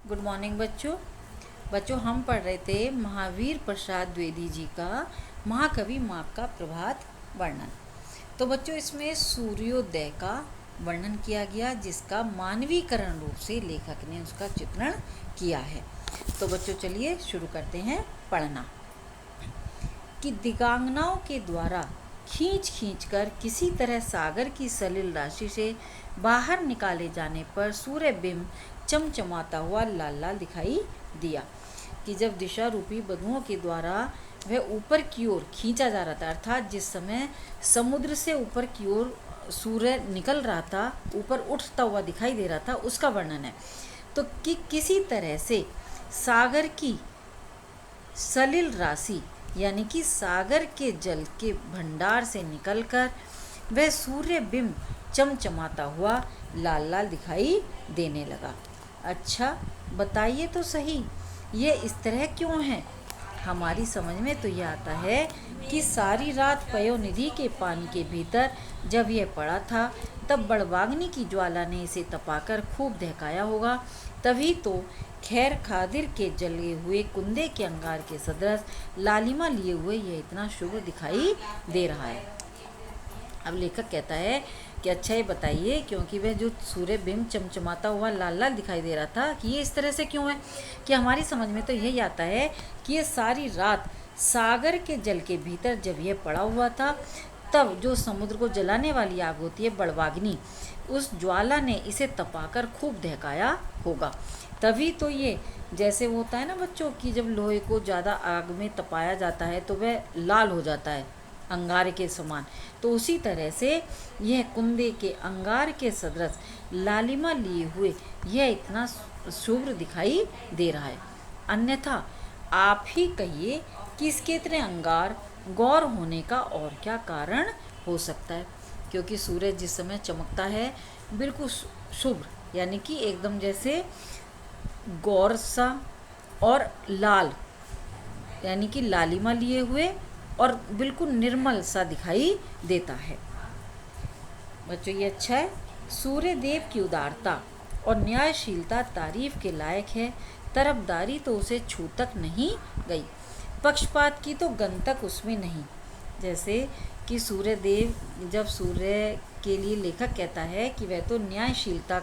Good morning बच्चों। बच्चों हम पढ़ रहे थे महावीर प्रसाद द्विवेदी जी का महाकवि माँ का प्रभात वर्णन। तो बच्चों इसमें सूर्योदय का वर्णन किया गया जिसका मानवीकरण रूप से लेखक ने उसका चित्रण किया है। तो बच्चों चलिए शुरू करते हैं पढ़ना। कि दिगांगनाओं के द्वारा खींच खींच कर किसी तरह सागर की सलिल राशि से बाहर निकाले जाने पर सूर्य बिंब चमचमाता हुआ लाल लाल दिखाई दिया। कि जब दिशा रूपी बंधुओं के द्वारा वह ऊपर की ओर खींचा जा रहा था, अर्थात जिस समय समुद्र से ऊपर की ओर सूर्य निकल रहा था, ऊपर उठता हुआ दिखाई दे रहा था, उसका वर्णन है। तो कि किसी तरह से सागर की सलिल राशि यानी कि सागर के जल के भंडार से निकलकर वह सूर्य बिंब चमचमाता हुआ लाल लाल दिखाई देने लगा। अच्छा बताइए तो सही, ये इस तरह क्यों है? हमारी समझ में तो यह आता है कि सारी रात पयोनिधि के पानी के भीतर जब यह पड़ा था तब बड़वाग्नि की ज्वाला ने इसे तपाकर खूब दहकाया होगा, तभी तो खैर खादिर के जले हुए कुंदे के अंगार के सदृश लालिमा लिए हुए यह इतना शुभ दिखाई दे रहा है। अब लेखक कहता है कि अच्छा ये बताइए, क्योंकि वह जो सूर्य बिंब चमचमाता हुआ लाल लाल दिखाई दे रहा था कि ये इस तरह से क्यों है? कि हमारी समझ में तो यही आता है कि ये सारी रात सागर के जल के भीतर जब यह पड़ा हुआ था तब जो समुद्र को जलाने वाली आग होती है बड़वाग्नि, उस ज्वाला ने इसे तपाकर खूब दहकाया होगा, तभी तो ये जैसे वो होता है ना बच्चों की जब लोहे को ज़्यादा आग में तपाया जाता है तो वह लाल हो जाता है अंगार के समान, तो उसी तरह से यह कुंदे के अंगार के सदृश लालिमा लिए हुए यह इतना शुभ्र दिखाई दे रहा है। अन्यथा आप ही कहिए कि इसके इतने अंगार गौर होने का और क्या कारण हो सकता है? क्योंकि सूरज जिस समय चमकता है बिल्कुल शुभ्र यानी कि एकदम जैसे गौर सा और लाल यानी कि लालिमा लिए हुए और बिल्कुल निर्मल सा दिखाई देता है। बच्चों ये अच्छा है। सूर्य देव की उदारता और न्यायशीलता तारीफ के लायक है, तरफदारी तो उसे छू तक नहीं गई, पक्षपात की तो गंतक उसमें नहीं। जैसे कि सूर्य देव जब सूर्य के लिए लेखक कहता है कि वह तो न्यायशीलता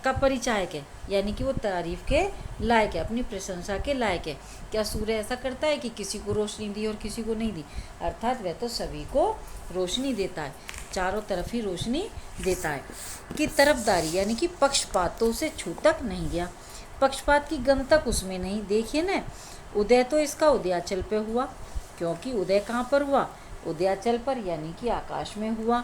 का परिचायक है, यानी कि वो तारीफ के लायक है, अपनी प्रशंसा के लायक है। क्या सूर्य ऐसा करता है कि किसी को रोशनी दी और किसी को नहीं दी? अर्थात वह तो सभी को रोशनी देता है, चारों तरफ ही रोशनी देता है। कि तरफदारी यानी कि पक्षपात तो उसे छू तक नहीं गया, पक्षपात की गंतक उसमें नहीं। देखिए ना, उदय तो इसका उदयाचल पे हुआ, क्योंकि उदय कहाँ पर हुआ? उदयाचल पर यानी कि आकाश में हुआ।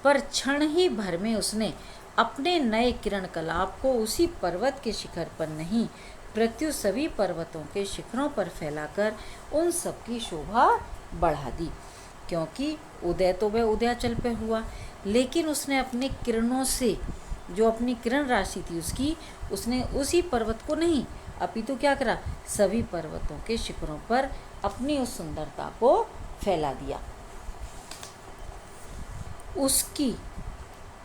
पर क्षण ही भर में उसने अपने नए किरण कलाप को उसी पर्वत के शिखर पर नहीं प्रत्युत सभी पर्वतों के शिखरों पर फैलाकर उन सब की शोभा बढ़ा दी। क्योंकि उदय तो वह उदयाचल पे हुआ, लेकिन उसने अपने किरणों से जो अपनी किरण राशि थी उसने उसी पर्वत को नहीं अपितु क्या करा? सभी पर्वतों के शिखरों पर अपनी उस सुंदरता को फैला दिया। उसकी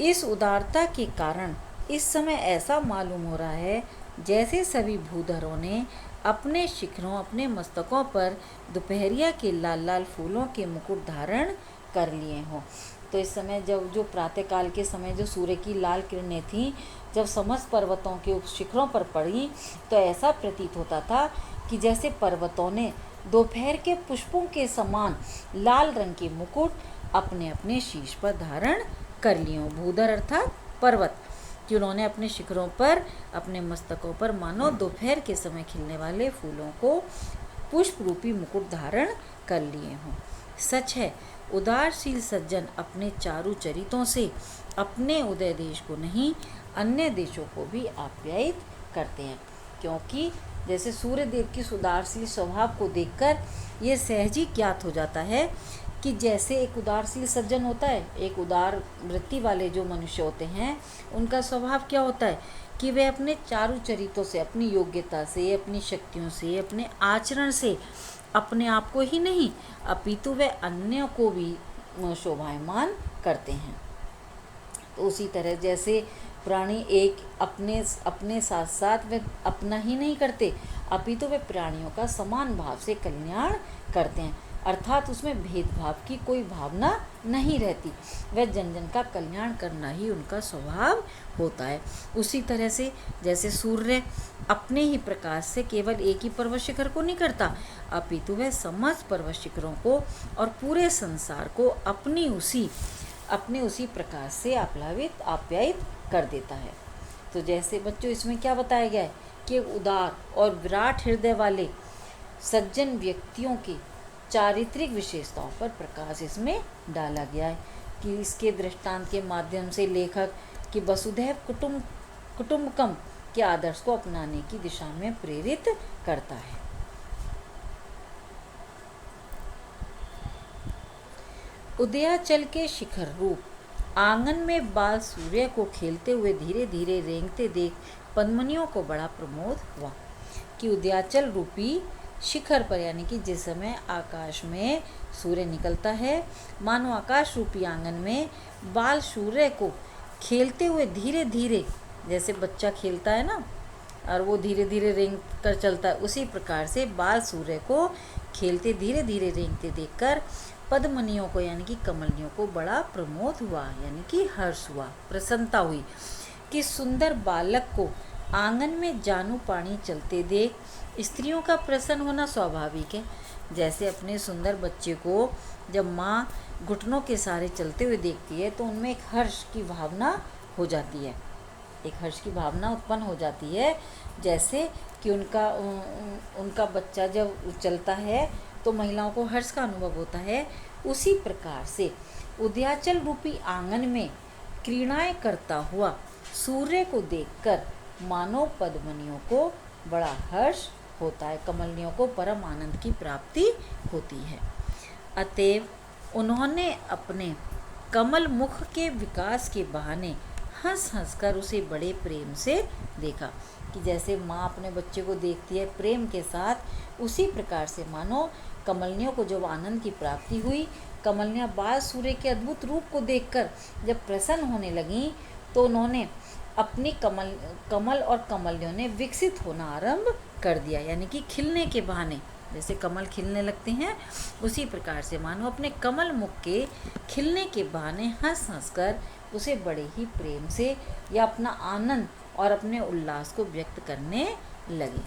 इस उदारता के कारण इस समय ऐसा मालूम हो रहा है जैसे सभी भूधरों ने अपने शिखरों अपने मस्तकों पर दोपहरिया के लाल लाल फूलों के मुकुट धारण कर लिए हों। तो इस समय जब जो प्रातःकाल के समय जो सूर्य की लाल किरणें थीं जब समस्त पर्वतों के शिखरों पर पड़ी तो ऐसा प्रतीत होता था कि जैसे पर्वतों ने दोपहर के पुष्पों के समान लाल रंग के मुकुट अपने अपने शीश पर धारण कर लिए हों। भूधर अर्थात पर्वत, कि उन्होंने अपने शिखरों पर अपने मस्तकों पर मानो दोपहर के समय खिलने वाले फूलों को पुष्प रूपी मुकुट धारण कर लिए हों। सच है, उदारशील सज्जन अपने चारु चरितों से अपने उदय देश को नहीं अन्य देशों को भी आप्यायित करते हैं। क्योंकि जैसे सूर्य देव की उदारशील स्वभाव को देखकर ये सहज ही ज्ञात हो जाता है कि जैसे एक उदारशील सज्जन होता है, एक उदार वृत्ति वाले जो मनुष्य होते हैं, उनका स्वभाव क्या होता है कि वे अपने चारु चरितों से, अपनी योग्यता से, अपनी शक्तियों से, अपने आचरण से अपने आप को ही नहीं अपितु वे अन्य को भी शोभायमान करते हैं। तो उसी तरह जैसे प्राणी एक अपने अपने साथ साथ वे अपना ही नहीं करते, अपितु वे प्राणियों का समान भाव से कल्याण करते हैं, अर्थात उसमें भेदभाव की कोई भावना नहीं रहती। वह जन जन का कल्याण करना ही उनका स्वभाव होता है। उसी तरह से जैसे सूर्य अपने ही प्रकाश से केवल एक ही पर्वत शिखर को नहीं करता, अपितु वह समस्त पर्वत शिखरों को और पूरे संसार को अपने उसी प्रकाश से आप्यायित कर देता है। तो जैसे बच्चों इसमें क्या बताया गया है कि उदार और विराट हृदय वाले सज्जन व्यक्तियों की चारित्रिक विशेषताओं पर प्रकाश इसमें डाला गया है कि इसके दृष्टांत के माध्यम से लेखक कि वसुधैव कुटुंबकम के आदर्श को अपनाने की दिशा में प्रेरित करता है। उदयाचल के शिखर रूप आंगन में बाल सूर्य को खेलते हुए धीरे धीरे रेंगते देख पद्मनियों को बड़ा प्रमोद हुआ कि उदयाचल रूपी शिखर पर, यानी कि जिस समय आकाश में सूर्य निकलता है, मानो आकाश रूपी आंगन में बाल सूर्य को खेलते हुए धीरे धीरे, जैसे बच्चा खेलता है ना और वो धीरे धीरे रेंग कर चलता है, उसी प्रकार से बाल सूर्य को खेलते धीरे धीरे रेंगते देखकर पद्मनियों को, यानी कि कमलियों को बड़ा प्रमोद हुआ, यानी कि हर्ष हुआ, प्रसन्नता हुई कि सुंदर बालक को आंगन में जानू पानी चलते देख स्त्रियों का प्रसन्न होना स्वाभाविक है। जैसे अपने सुंदर बच्चे को जब माँ घुटनों के सहारे चलते हुए देखती है तो उनमें एक हर्ष की भावना हो जाती है, एक हर्ष की भावना उत्पन्न हो जाती है। जैसे कि उनका बच्चा जब चलता है तो महिलाओं को हर्ष का अनुभव होता है, उसी प्रकार से उदयाचल रूपी आंगन में क्रीड़ाएं करता हुआ सूर्य को देखकर मानव पद्मनियों को बड़ा हर्ष होता है, कमलियों को परम आनंद की प्राप्ति होती है। अतएव उन्होंने अपने कमल मुख के विकास के बहाने हंस हंस कर उसे बड़े प्रेम से देखा कि जैसे माँ अपने बच्चे को देखती है प्रेम के साथ, उसी प्रकार से मानो कमलियों को जब आनंद की प्राप्ति हुई, कमलियाँ बाल सूर्य के अद्भुत रूप को देखकर जब प्रसन्न होने लगीं तो उन्होंने अपनी कमल और कमलियों ने विकसित होना आरंभ कर दिया, यानी कि खिलने के बहाने जैसे कमल खिलने लगते हैं, उसी प्रकार से मानो अपने कमल मुख के खिलने के बहाने हंस हंस कर उसे बड़े ही प्रेम से या अपना आनंद और अपने उल्लास को व्यक्त करने लगे।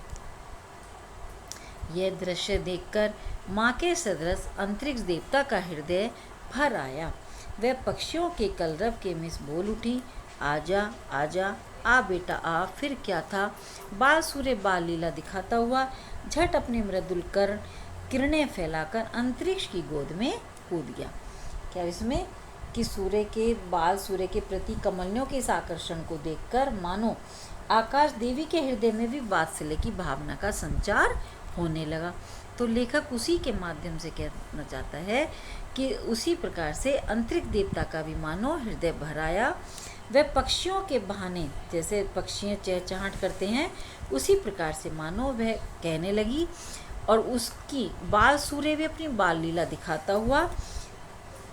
यह दृश्य देखकर माँ के सदृश अंतरिक्ष देवता का हृदय भर आया। वह पक्षियों के कलरव के मिस बोल उठी, आजा आजा, आ बेटा आ, फिर क्या था। बाल सूर्य बाल लीला दिखाता हुआ झट अपने मृदुल किरणें फैलाकर अंतरिक्ष की गोद में कूद गया। क्या इसमें कि सूर्य के प्रति कमलियों के इस आकर्षण को देखकर मानो आकाश देवी के हृदय में भी वात्सल्य की भावना का संचार होने लगा। तो लेखक उसी के माध्यम से कहना चाहता है कि उसी प्रकार से अंतरिक्ष देवता का भी मानो हृदय भर आया। वह पक्षियों के बहाने, जैसे पक्षियाँ चहचहाट करते हैं, उसी प्रकार से मानो वह कहने लगी और उसकी बाल सूर्य भी अपनी बाल लीला दिखाता हुआ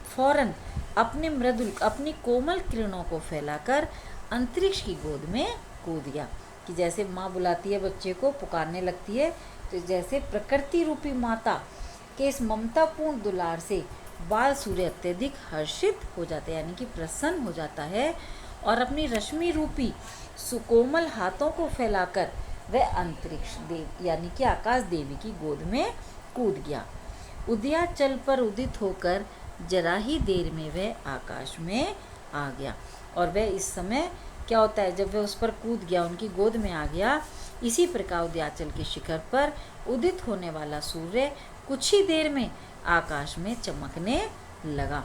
फौरन अपनी कोमल किरणों को फैलाकर अंतरिक्ष की गोद में कूद गया। कि जैसे माँ बुलाती है बच्चे को, पुकारने लगती है, तो जैसे प्रकृति रूपी माता के इस ममतापूर्ण दुलार से बाल सूर्य अत्यधिक हर्षित हो जाते हैं, यानी कि प्रसन्न हो जाता है और अपनी रश्मि रूपी सुकोमल हाथों को फैलाकर वह अंतरिक्ष देव यानी कि आकाश देवी की गोद में कूद गया। उदयाचल पर उदित होकर जरा ही देर में वह आकाश में आ गया। और वह इस समय क्या होता है, जब वह उस पर कूद गया, उनकी गोद में आ गया, इसी प्रकार उदयाचल के शिखर पर उदित होने वाला सूर्य कुछ ही देर में आकाश में चमकने लगा,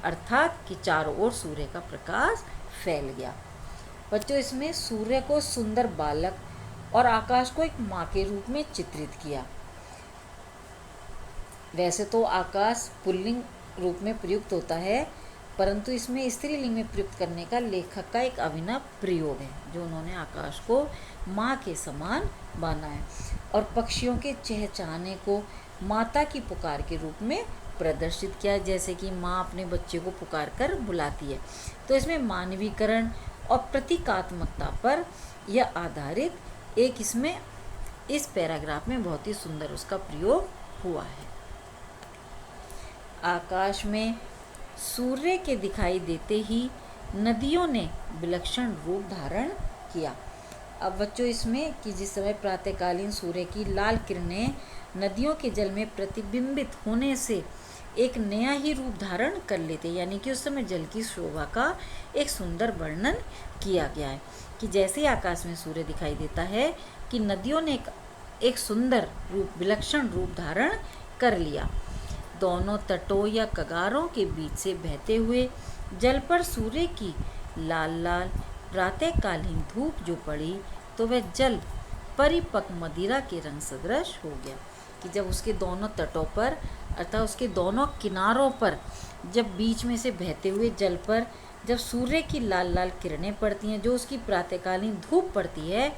अर्थात कि चारों ओर सूर्य का प्रकाश फैल गया। बच्चों, इसमें सूर्य को सुंदर बालक और आकाश को एक माँ के रूप में चित्रित किया। वैसे तो आकाश पुल्लिंग रूप में प्रयुक्त होता है, परंतु इसमें स्त्रीलिंग में प्रयुक्त करने का लेखक का एक अभिनव प्रयोग है, जो उन्होंने आकाश को माँ के समान माना है और पक्षियों के चहचहाने को माता की पुकार के रूप में प्रदर्शित किया है, जैसे कि माँ अपने बच्चे को पुकार कर बुलाती है। तो इसमें मानवीकरण और प्रतीकात्मकता पर यह आधारित एक इसमें इस पैराग्राफ में बहुत ही सुंदर उसका प्रयोग हुआ है। आकाश में सूर्य के दिखाई देते ही नदियों ने विलक्षण रूप धारण किया। अब बच्चों इसमें कि जिस समय प्रातःकालीन सूर्य की लाल किरणें नदियों के जल में प्रतिबिंबित होने से एक नया ही रूप धारण कर लेते, यानी कि उस समय जल की शोभा का एक सुंदर वर्णन किया गया है कि जैसे ही आकाश में सूर्य दिखाई देता है कि नदियों ने एक सुंदर रूप, विलक्षण रूप धारण कर लिया। दोनों तटों या कगारों के बीच से बहते हुए जल पर सूर्य की लाल लाल प्रातःकालीन धूप जो पड़ी तो वह जल परिपक्व मदिरा के रंग सदृश हो गया। कि जब उसके दोनों तटों पर अर्थात उसके दोनों किनारों पर जब बीच में से बहते हुए जल पर जब सूर्य की लाल लाल किरणें पड़ती हैं, जो उसकी प्रातःकालीन धूप पड़ती है,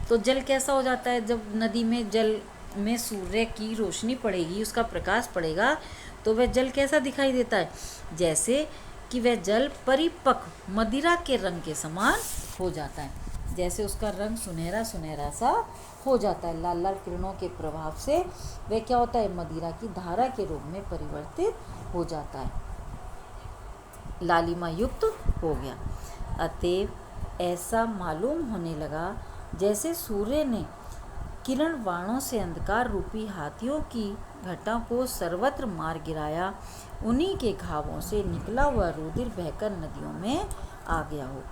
तो जल कैसा हो जाता है। जब नदी में जल में सूर्य की रोशनी पड़ेगी, उसका प्रकाश पड़ेगा, तो वह जल कैसा दिखाई देता है, जैसे कि वह जल परिपक्व मदिरा के रंग के समान हो जाता है। जैसे उसका रंग सुनहरा सुनहरा सा हो जाता है। लाल लाल किरणों के प्रभाव से वह क्या होता है, मदिरा की धारा के रूप में परिवर्तित हो जाता है, लालिमा युक्त हो गया। अतएव ऐसा मालूम होने लगा जैसे सूर्य ने किरण बाणों से अंधकार रूपी हाथियों की घटा को सर्वत्र मार गिराया, उन्हीं के घावों से निकला हुआ रुधिर बहकर नदियों में आ गया हो।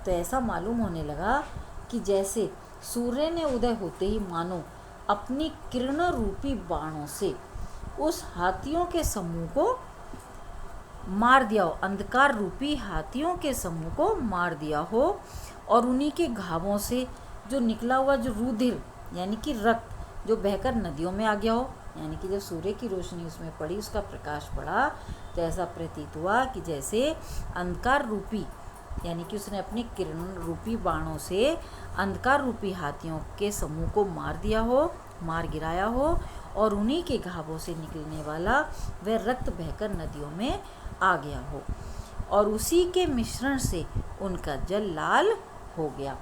तो ऐसा मालूम होने लगा कि जैसे सूर्य ने उदय होते ही मानो अपनी किरण रूपी बाणों से उस हाथियों के समूह को मार दिया हो, अंधकार रूपी हाथियों के समूह को मार दिया हो, और उन्हीं के घावों से जो निकला हुआ जो रुधिर यानी कि रक्त जो बहकर नदियों में आ गया हो। यानी कि जब सूर्य की रोशनी उसमें पड़ी, उसका प्रकाश पड़ा, तो ऐसा प्रतीत हुआ कि जैसे अंधकार रूपी यानी कि उसने अपनी किरण रूपी बाणों से अंधकार रूपी हाथियों के समूह को मार दिया हो, मार गिराया हो, और उन्हीं के घावों से निकलने वाला वह रक्त बहकर नदियों में आ गया हो, और उसी के मिश्रण से उनका जल लाल हो गया।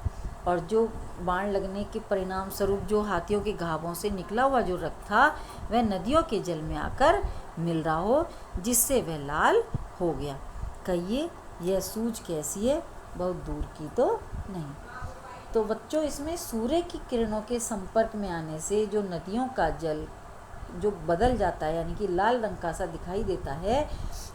और जो बाण लगने के परिणाम स्वरूप जो हाथियों के घावों से निकला हुआ जो रक्त था वह नदियों के जल में आकर मिल रहा हो, जिससे वह लाल हो गया। कहिए यह सूझ कैसी है, बहुत दूर की तो नहीं। तो बच्चों इसमें सूर्य की किरणों के संपर्क में आने से जो नदियों का जल जो बदल जाता है, यानी कि लाल रंग का सा दिखाई देता है,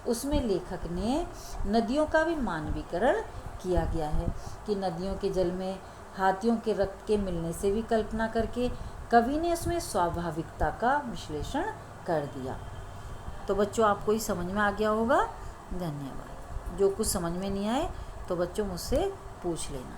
उसमें लेखक ने नदियों का भी मानवीकरण किया गया है कि नदियों के जल में हाथियों के रक्त के मिलने से भी कल्पना करके कवि ने उसमें स्वाभाविकता का विश्लेषण कर दिया। तो बच्चों आपको ही समझ में आ गया होगा। धन्यवाद। जो कुछ समझ में नहीं आए तो बच्चों मुझसे पूछ लेना।